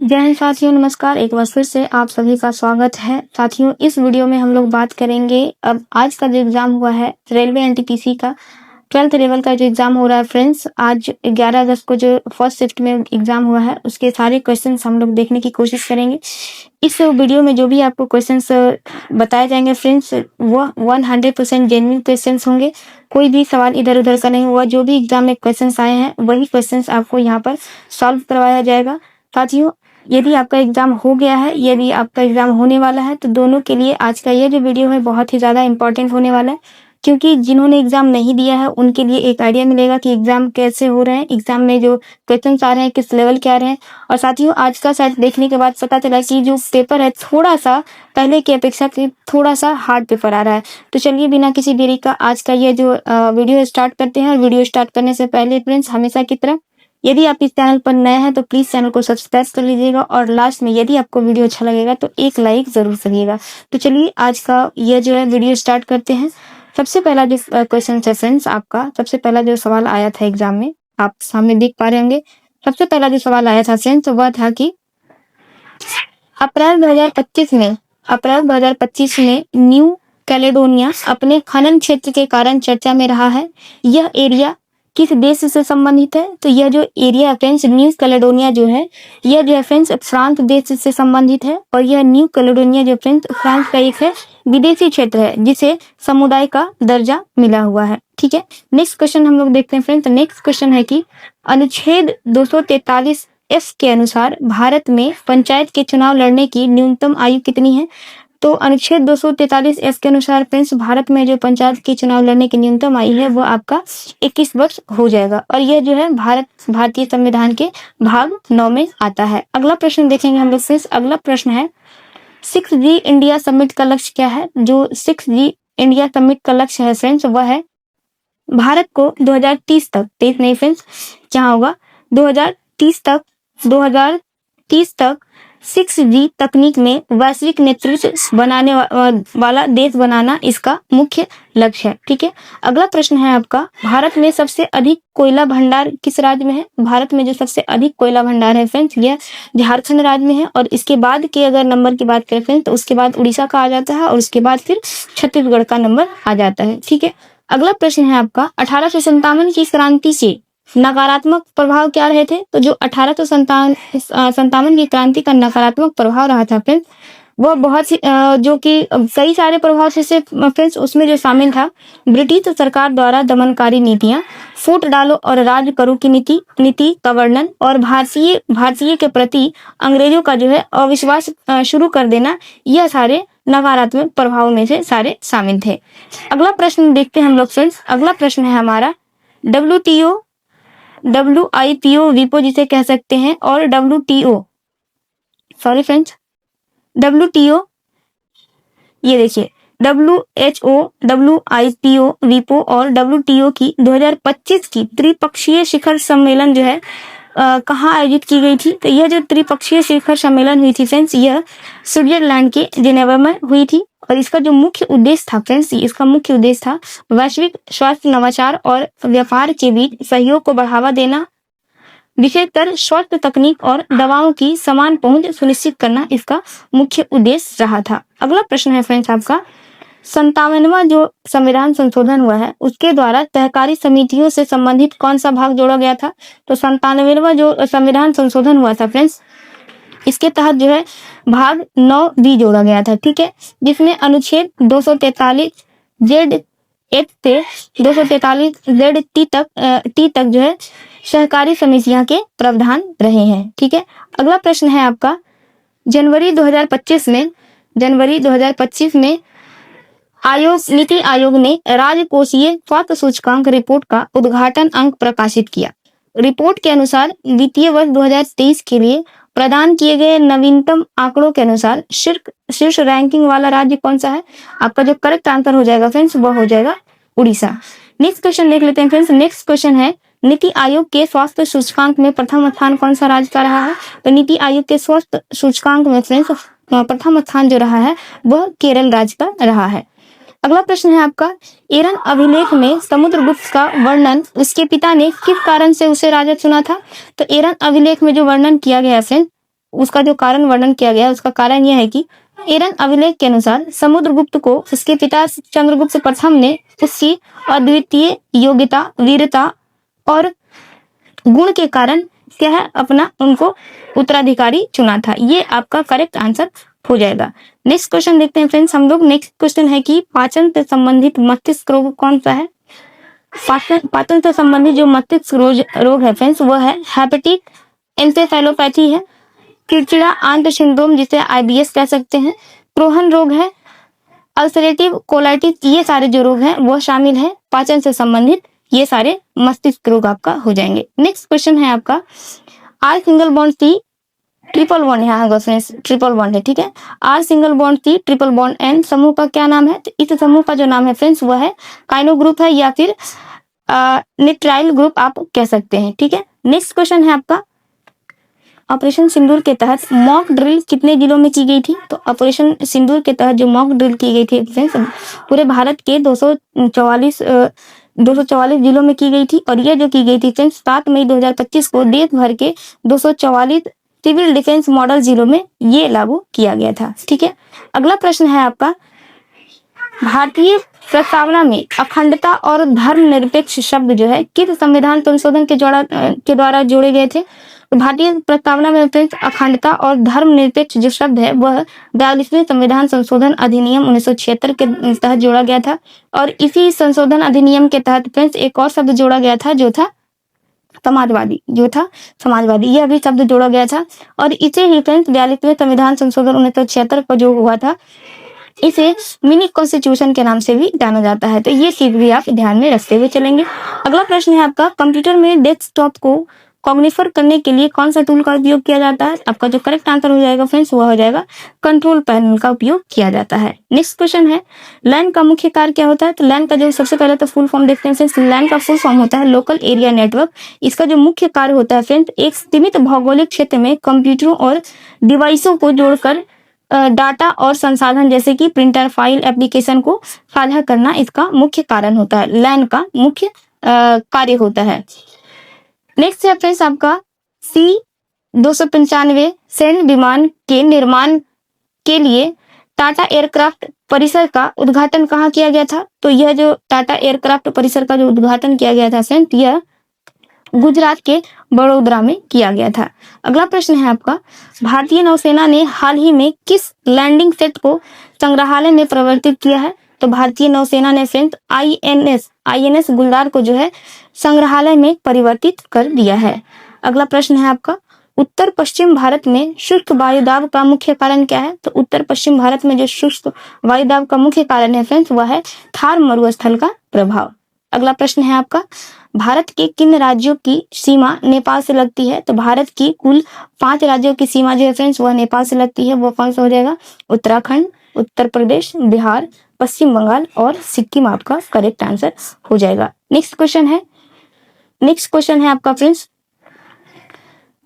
जय हिंद साथियों, नमस्कार। एक बार फिर से आप सभी का स्वागत है। साथियों, इस वीडियो में हम लोग बात करेंगे अब आज का जो एग्ज़ाम हुआ है रेलवे एनटीपीसी का 12th लेवल का जो एग्ज़ाम हो रहा है फ्रेंड्स, आज 11 अगस्त को जो फर्स्ट शिफ्ट में एग्ज़ाम हुआ है उसके सारे क्वेश्चंस हम लोग देखने की कोशिश करेंगे। इस वीडियो में जो भी आपको क्वेश्चंस बताए जाएंगे फ्रेंड्स, वो 100% जेन्युइन क्वेश्चंस होंगे। कोई भी सवाल इधर उधर का नहीं हुआ। जो भी एग्जाम में क्वेश्चंस आए हैं वही क्वेश्चंस आपको यहाँ पर सॉल्व करवाया जाएगा। साथियों, यदि आपका एग्जाम हो गया है, यदि आपका एग्जाम होने वाला है, तो दोनों के लिए आज का ये जो वीडियो है बहुत ही ज़्यादा इंपॉर्टेंट होने वाला है, क्योंकि जिन्होंने एग्जाम नहीं दिया है उनके लिए एक आइडिया मिलेगा कि एग्जाम कैसे हो रहे हैं, एग्जाम में जो क्वेश्चंस आ रहे हैं किस लेवल के आ रहे हैं। और साथियों, आज का सेट देखने के बाद पता चला कि जो पेपर है थोड़ा सा पहले की अपेक्षा के थोड़ा सा हार्ड पेपर आ रहा है। तो चलिए बिना किसी देरी का आज का ये जो वीडियो स्टार्ट करते हैं। और वीडियो स्टार्ट करने से पहले फ्रेंड्स, हमेशा की तरह यदि आप इस चैनल पर नए हैं तो प्लीज चैनल को सब्सक्राइब कर लीजिएगा, और लास्ट में यदि आपको वीडियो अच्छा लगेगा तो एक लाइक जरूर करिएगा। तो चलिए आज का ये जो है वीडियो स्टार्ट करते हैं। सबसे पहला जो क्वेश्चन है फ्रेंड्स, आपका सबसे पहला जो सवाल आया था एग्जाम में, आप सामने देख पा रहे होंगे। सबसे पहला जो सवाल आया था फ्रेंड्स वह था कि अप्रैल 2025 में न्यू कैलेडोनिया अपने खनन क्षेत्र के कारण चर्चा में रहा है। यह एरिया किस देश से संबंधित है? तो यह जो एरिया फ्रेंड्स न्यू कैलेडोनिया जो है, यह जो है फ्रेंड्स फ्रांस देश से संबंधित है। और यह न्यू कैलेडोनिया जो फ्रेंड्स फ्रांस का एक है विदेशी क्षेत्र है जिसे समुदाय का दर्जा मिला हुआ है। ठीक है, नेक्स्ट क्वेश्चन हम लोग देखते हैं फ्रेंड्स। नेक्स्ट क्वेश्चन है कि अनुच्छेद 243 एस के अनुसार भारत में पंचायत के चुनाव लड़ने की न्यूनतम आयु कितनी है? तो अनुच्छेद 243 एस के अनुसार फ्रेंड्स भारत में जो पंचायत के चुनाव लड़ने की न्यूनतम आयु है वो आपका 21 वर्ष हो जाएगा। और यह जो है भारतीय संविधान के भाग 9 में आता है। अगला प्रश्न देखेंगे हम लोग फ्रेंड्स। अगला प्रश्न है 6G इंडिया समिट का लक्ष्य क्या है? जो 6G इंडिया समिट का लक्ष्य है फ्रेंड्स वह है भारत को 2030 तक, 23 नहीं फ्रेंड्स, क्या होगा 2030 तक 6G तकनीक में वैश्विक नेतृत्व बनाने वाला देश बनाना इसका मुख्य लक्ष्य है। ठीक है, अगला प्रश्न है आपका, भारत में सबसे अधिक कोयला भंडार किस राज्य में है? भारत में जो सबसे अधिक कोयला भंडार है फ्रेंड्स यह झारखंड राज्य में है। और इसके बाद के अगर नंबर की बात करें फ्रेंड्स तो उसके बाद उड़ीसा का आ जाता है, और उसके बाद फिर छत्तीसगढ़ का नंबर आ जाता है। ठीक है, अगला प्रश्न है आपका 1857 की क्रांति से नकारात्मक प्रभाव क्या रहे थे? तो जो 1857 की क्रांति का नकारात्मक प्रभाव रहा था फ्रेंड्स वह बहुत ही जो कि कई सारे प्रभाव से फ्रेंड्स उसमें जो शामिल था ब्रिटिश सरकार द्वारा दमनकारी नीतियां, फूट डालो और राज करो की नीति का वर्णन, और भारतीय के प्रति अंग्रेजों का जो है अविश्वास शुरू कर देना, यह सारे नकारात्मक प्रभावों में से सारे शामिल थे। अगला प्रश्न देखते हैं हम लोग फ्रेंड्स। अगला प्रश्न है हमारा WIPO विपो जिसे कह सकते हैं, और WTO, ये देखिए WHO, WIPO, विपो और WTO की 2025 की त्रिपक्षीय शिखर सम्मेलन जो है कहाँ आयोजित की गई थी? तो यह जो त्रिपक्षीय शिखर सम्मेलन हुई थी फ्रेंड्स यह स्विट्जरलैंड के जिनेवा में हुई थी। और इसका जो मुख्य उद्देश्य था फ्रेंड्स, इसका मुख्य उद्देश्य था वैश्विक स्वास्थ्य, नवाचार और व्यापार के बीच सहयोग को बढ़ावा देना, विशेषकर स्वास्थ्य तकनीक और दवाओं की समान पहुंच सुनिश्चित करना इसका मुख्य उद्देश्य रहा था। अगला प्रश्न है फ्रेंड्स आपका 57वां जो संविधान संशोधन हुआ है उसके द्वारा सहकारी समितियों से संबंधित कौन सा भाग जोड़ा गया था? तो 97वां जो संविधान संशोधन हुआ था फ्रेंड्स इसके तहत जो है भाग 9 भी जोड़ा गया था। ठीक है, जिसमें अनुच्छेद 243 Z F से 243 Z T तक जो है सहकारी समितियां के प्रावधान रहे हैं। ठीक है, अगला प्रश्न है आपका जनवरी 2025 में नीति आयोग ने राजकोषीय स्वास्थ्य सूचकांक रिपोर्ट का उद्घाटन अंक प्रकाशित किया। रिपोर्ट के अनुसार वित्तीय वर्ष 2023 के लिए प्रदान किए गए नवीनतम आंकड़ों के अनुसार शीर्ष रैंकिंग वाला राज्य कौन सा है? आपका जो करेक्ट आंसर हो जाएगा फ्रेंड्स वह हो जाएगा उड़ीसा। नेक्स्ट क्वेश्चन देख लेते हैं फ्रेंड्स। नेक्स्ट क्वेश्चन है नीति आयोग के स्वास्थ्य सूचकांक में प्रथम स्थान कौन सा राज्य का रहा है? तो नीति आयोग के स्वास्थ्य सूचकांक में फ्रेंड्स प्रथम स्थान जो रहा है वह केरल राज्य का रहा है। अगला प्रश्न है आपका एरन अभिलेख में समुद्रगुप्त का वर्णन उसके पिता ने किस कारण से उसे राजा चुना था? तो एरन अभिलेख में जो वर्णन किया गया है उसका जो कारण वर्णन किया गया है, उसका कारण यह है कि एरन अभिलेख के अनुसार समुद्रगुप्त को उसके पिता चंद्रगुप्त प्रथम ने उसकी अद्वितीय योग्यता, वीरता और गुण के कारण क्या है, अपना उनको उत्तराधिकारी चुना था। ये आपका करेक्ट आंसर हो जाएगा। नेक्स्ट क्वेश्चन देखते हैं फ्रेंड्स हम लोग। नेक्स्ट क्वेश्चन है कि पाचन से संबंधित मस्तिष्क रोग कौन सा है? पाचन से संबंधित जो मस्तिष्क रोग है फ्रेंड्स, वो है हेपेटिक एंसेफेलोपैथी है, चिड़चिड़ा आंत सिंड्रोम जिसे IBS कह सकते हैं, क्रोहन रोग है, अल्सरेटिव कोलाइटिस, ये सारे जो रोग हैं वो शामिल है पाचन से संबंधित। ये सारे मस्तिष्क रोग आपका हो जाएंगे। नेक्स्ट क्वेश्चन है आपका R single bond C triple bond है फ्रेंड्स, ट्रिपल बॉन्ड है, ठीक है। R single bond C triple bond N समूह का क्या नाम है? तो इस समूह का जो नाम है फ्रेंड्स वो है काइनो ग्रुप है या फिर निट्राइल ग्रुप आप कह सकते हैं, ठीक है। नेक्स्ट क्वेश्चन है आपका ऑपरेशन सिंदूर के तहत मॉक ड्रिल कितने जिलों में की गई थी? तो ऑपरेशन सिंदूर के तहत जो मॉक ड्रिल की गई थी फ्रेंड्स पूरे भारत के 244 जिलों में की गई थी और यह जो की गई थी फ्रेंड्स 7 मई 2025 को देश भर के 244 सिविल डिफेंस मॉडल जिलों में ये लागू किया गया था, ठीक है। अगला प्रश्न है आपका भारतीय प्रस्तावना में अखंडता और धर्मनिरपेक्ष शब्द जो है किस संविधान संशोधन के द्वारा जोड़े गए थे? तो भारतीय प्रस्तावना में फ्रेंड्स अखंडता और धर्मनिरपेक्ष जो शब्द है वह 42वें संविधान संशोधन अधिनियम 1976 के तहत जोड़ा गया था और इसी संशोधन अधिनियम के तहत फ्रेंड्स एक और शब्द जोड़ा गया था जो था समाजवादी, यह भी शब्द जोड़ा गया था और इसे ही फ्रेंड्स 42वें संविधान संशोधन 1976 का जो हुआ था इसे मिनी कॉन्स्टिट्यूशन के नाम से भी जाना जाता है। तो ये चीज भी आप ध्यान में रखते हुए चलेंगे। अगला प्रश्न है आपका कंप्यूटर में डेस्कटॉप को कॉग्निफर करने के लिए कौन सा टूल का उपयोग किया जाता है? आपका जो करेक्ट आंसर हो जाएगा फ्रेंड्स वह हो जाएगा कंट्रोल पैनल का उपयोग किया जाता है। नेक्स्ट क्वेश्चन है लैन का मुख्य कार्य क्या होता है? तो लैन का जो सबसे पहले तो फुल फॉर्म देखते हैं फ्रेंड्स। लैन का फुल फॉर्म होता है लोकल एरिया नेटवर्क। इसका जो मुख्य कार्य होता है फ्रेंड्स एक सीमित भौगोलिक क्षेत्र में कंप्यूटरों और डिवाइसों को जोड़कर डाटा और संसाधन जैसे कि प्रिंटर, फाइल, एप्लीकेशन को साझा करना इसका मुख्य कारण होता है, लैन का मुख्य कार्य होता है। नेक्स्ट है फ्रेंड्स आपका C-295 सैन्य विमान के निर्माण के लिए टाटा एयरक्राफ्ट परिसर का उद्घाटन कहाँ किया गया था? तो यह जो टाटा एयरक्राफ्ट परिसर का जो उद्घाटन किया गया था फ्रेंड्स यह गुजरात के बड़ोदरा में किया गया था। अगला प्रश्न है आपका भारतीय नौसेना ने हाल ही में किस लैंडिंग सेट को संग्रहालय में परिवर्तित किया है? तो भारतीय नौसेना ने फ्रेंड्स INS गुलदार को जो है संग्रहालय में परिवर्तित कर दिया है। अगला प्रश्न है आपका उत्तर पश्चिम भारत में शुष्क वायुदाब का मुख्य कारण क्या है? तो उत्तर पश्चिम भारत में जो शुष्क वायुदाब का मुख्य कारण है फ्रेंड्स वह है थार मरुस्थल का प्रभाव। अगला प्रश्न है आपका भारत के किन राज्यों की सीमा नेपाल से लगती है? तो भारत की कुल 5 राज्यों की सीमा जो है फ्रेंड्स वह नेपाल से लगती है। वो कौन सा हो जाएगा? उत्तराखंड, उत्तर प्रदेश, बिहार, पश्चिम बंगाल और सिक्किम आपका करेक्ट आंसर हो जाएगा। नेक्स्ट क्वेश्चन है आपका फ्रेंड्स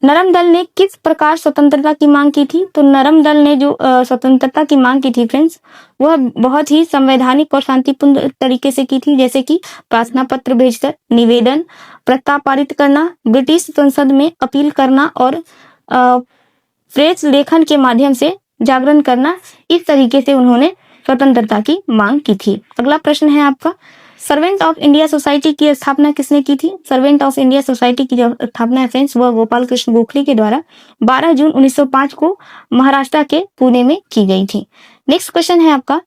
नरम दल ने किस प्रकार स्वतंत्रता की मांग की थी? तो नरम दल ने जो स्वतंत्रता की मांग की थी फ्रेंड्स वह बहुत ही संवैधानिक और शांतिपूर्ण तरीके से की थी, जैसे कि प्रार्थना पत्र भेजकर, निवेदन, प्रस्ताव पारित करना, ब्रिटिश संसद में अपील करना और प्रेस लेखन के माध्यम से जागरण करना। इस तरीके से उन्होंने स्वतंत्रता की मांग की थी। अगला प्रश्न है आपका सर्वेंट ऑफ इंडिया सोसाइटी की स्थापना किसने की थी? सर्वेंट ऑफ इंडिया सोसाइटी की जो स्थापना है फ्रेंड्स वह गोपाल कृष्ण गोखले के द्वारा 12 जून 1905 को महाराष्ट्र के पुणे में की गई थी। नेक्स्ट क्वेश्चन है आपका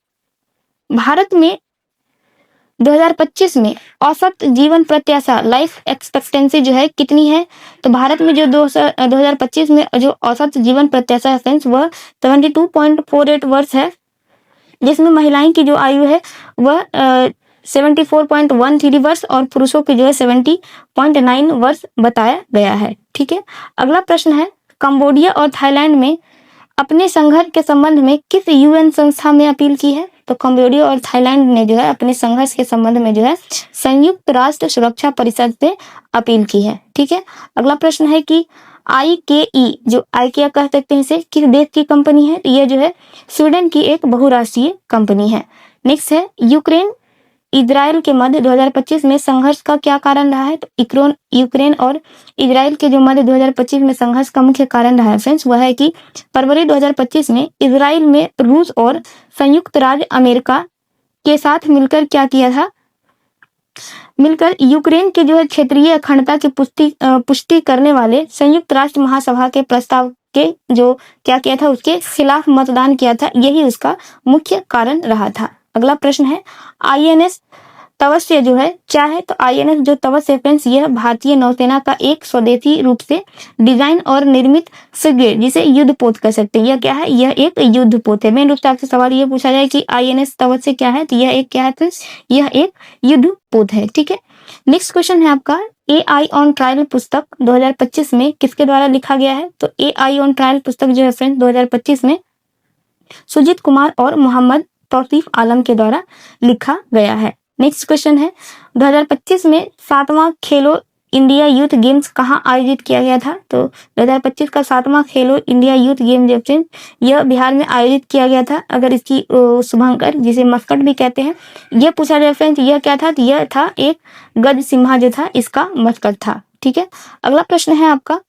भारत में 2025 में औसत जीवन प्रत्याशा लाइफ एक्सपेक्टेंसी जो है कितनी है? तो भारत में जो 2025 में जो औसत जीवन प्रत्याशा है फ्रेंड्स वह 72.48 वर्ष है, जिसमें महिलाएं की जो आयु है वह 74.13 वर्ष और पुरुषों की जो है 70.9 वर्ष बताया गया है, ठीक है। अगला प्रश्न है कंबोडिया और थाईलैंड में अपने संघर्ष के संबंध में किस UN संस्था में अपील की है? तो कंबोडिया और थाईलैंड ने जो है अपने संघर्ष के संबंध में जो है संयुक्त राष्ट्र सुरक्षा परिषद से अपील की है, ठीक है। अगला प्रश्न है कि IKE जो IKEA कह सकते हैं इसे किस देश की कंपनी है? तो यह जो है स्वीडन की एक बहुराष्ट्रीय कंपनी है। नेक्स्ट है यूक्रेन इजराइल के मध्य 2025 में संघर्ष का क्या कारण रहा है? तो यूक्रेन और इजराइल के जो मध्य 2025 में संघर्ष का मुख्य कारण रहा है फ्रेंड्स, वह है कि फरवरी 2025 में इजराइल में रूस और संयुक्त राज्य अमेरिका के साथ मिलकर क्या किया था? मिलकर यूक्रेन के जो है क्षेत्रीय अखंडता की पुष्टि करने वाले संयुक्त राष्ट्र महासभा के प्रस्ताव के जो क्या किया था, उसके खिलाफ मतदान किया था। यही उसका मुख्य कारण रहा था। अगला प्रश्न है, आईएनएस तवस्य जो है क्या है? तो आईएनएस जो तवस्य फ्रेंड्स, यह भारतीय नौसेना का एक स्वदेशी रूप से डिजाइन और निर्मित फ्रिगेट, जिसे युद्धपोत कह सकते हैं। यह क्या है? यह एक युद्धपोत है। मेन रूप से आपसे सवाल यह पूछा जाए कि आईएनएस तवस्य क्या है, तो यह एक क्या है फ्रेंड्स? यह एक युद्धपोत है। ठीक है, नेक्स्ट क्वेश्चन है आपका, एआई ऑन ट्रायल पुस्तक 2025 में किसके द्वारा लिखा गया है? तो एआई ऑन ट्रायल पुस्तक जो है फ्रेंड्स 2025 में सुजीत कुमार और मोहम्मद तौसीफ आलम के द्वारा लिखा गया है। नेक्स्ट क्वेश्चन है, 2025 में 7वां खेलो इंडिया यूथ गेम्स कहाँ आयोजित किया गया था? तो 2025 का 7वां खेलो इंडिया यूथ गेम जो फ्रेंड्स, यह बिहार में आयोजित किया गया था। अगर इसकी शुभंकर, जिसे मस्कट भी कहते हैं, यह पूछा जाए फ्रेंड्स, यह क्या था? तो यह था एक गज सिम्हा जो था, इसका मस्कट था। ठीक है, अगला प्रश्न है आपका,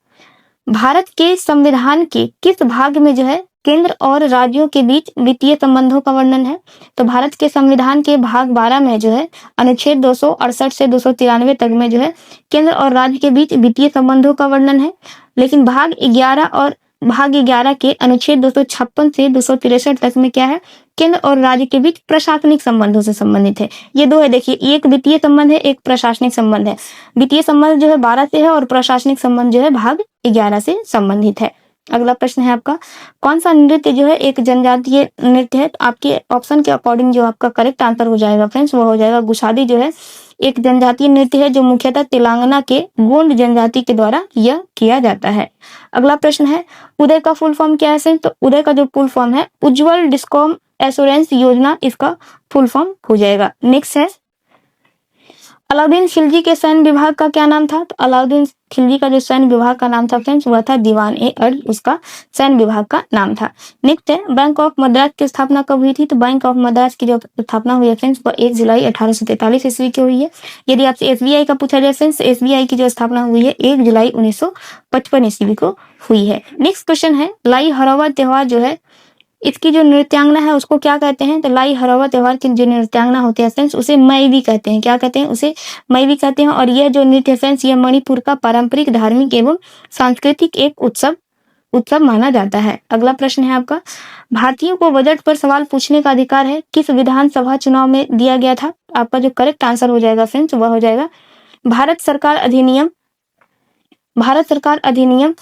भारत के संविधान के किस भाग में जो है केंद्र और राज्यों के बीच वित्तीय संबंधों का वर्णन है? तो भारत के संविधान के भाग 12 में जो है अनुच्छेद 268 से 293 तक में जो है केंद्र और राज्य के बीच वित्तीय संबंधों का वर्णन है। लेकिन भाग 11 के अनुच्छेद 256 से 263 तक में क्या है? केंद्र और राज्य के बीच प्रशासनिक संबंधों से संबंधित है। ये दो है, देखिए, एक वित्तीय संबंध है, एक प्रशासनिक संबंध है। वित्तीय संबंध जो है 12 से है और प्रशासनिक संबंध जो है भाग 11 से संबंधित है। अगला प्रश्न है आपका, कौन सा नृत्य जो है एक जनजातीय नृत्य है? तो आपके ऑप्शन के अकॉर्डिंग जो आपका करेक्ट आंसर हो जाएगा फ्रेंड्स, वो हो जाएगा गुशादी जो है एक जनजातीय नृत्य है जो मुख्यतः तेलंगाना के गोंड जनजाति के द्वारा यह किया जाता है। अगला प्रश्न है, उदय का फुल फॉर्म क्या है फ्रेंड्स? तो उदय का जो फुल फॉर्म है उज्जवल डिस्कॉम एश्योरेंस योजना, इसका फुल फॉर्म हो जाएगा। नेक्स्ट है, अलाउद्दीन खिलजी के सैन्य विभाग का क्या नाम था? तो अलाउद्दीन खिलजी का जो सैन्य विभाग का नाम था फ्रेंड्स, वह था दीवान-ए-अर्ज, उसका सैन्य विभाग का नाम था। नेक्स्ट है, बैंक ऑफ मद्रास की स्थापना कब हुई थी? तो बैंक ऑफ मद्रास की जो स्थापना हुई है फ्रेंड्स, वह 1 जुलाई 1843 ईस्वी की हुई है। यदि आपसे एसबीआई का पूछा जाए फ्रेंड्स, एसबीआई की जो स्थापना हुई है 1 जुलाई 1955 ईस्वी को हुई है। नेक्स्ट क्वेश्चन है, लाई हरौवा त्योहार जो है, इसकी जो नृत्यांगना है उसको क्या कहते हैं? तो लाई हरौवा त्योहार की जो नृत्यांगना होती है फ्रेंड्स, उसे मैवी कहते हैं। क्या कहते हैं? उसे मैवी कहते हैं। और यह जो नृत्य फ्रेंड्स, यह मणिपुर का पारंपरिक धार्मिक एवं सांस्कृतिक एक उत्सव माना जाता है। अगला प्रश्न है आपका, भारतीयों को बजट पर सवाल पूछने का अधिकार है किस विधानसभा चुनाव में दिया गया था? आपका जो करेक्ट आंसर हो जाएगा फ्रेंड्स, वह हो जाएगा भारत सरकार अधिनियम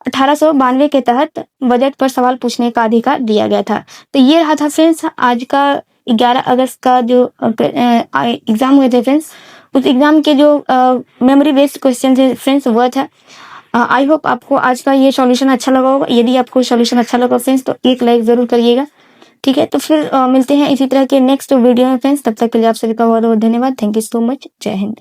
1892 के तहत बजट पर सवाल पूछने का अधिकार दिया गया था। तो ये रहा था फ्रेंड्स आज का 11 अगस्त का जो एग्जाम हुए थे फ्रेंड्स, उस एग्जाम के जो मेमोरी बेस्ड क्वेश्चन थे फ्रेंड्स, वह था। आई होप आपको आज का ये सॉल्यूशन अच्छा लगा होगा। यदि आपको सॉल्यूशन अच्छा लगा फ्रेंड्स, तो एक लाइक जरूर करिएगा। ठीक है, तो फिर मिलते हैं इसी तरह के नेक्स्ट वीडियो में फ्रेंड्स। तब तक के लिए आप सभी का बहुत बहुत धन्यवाद। Thank you so much. जय हिंद।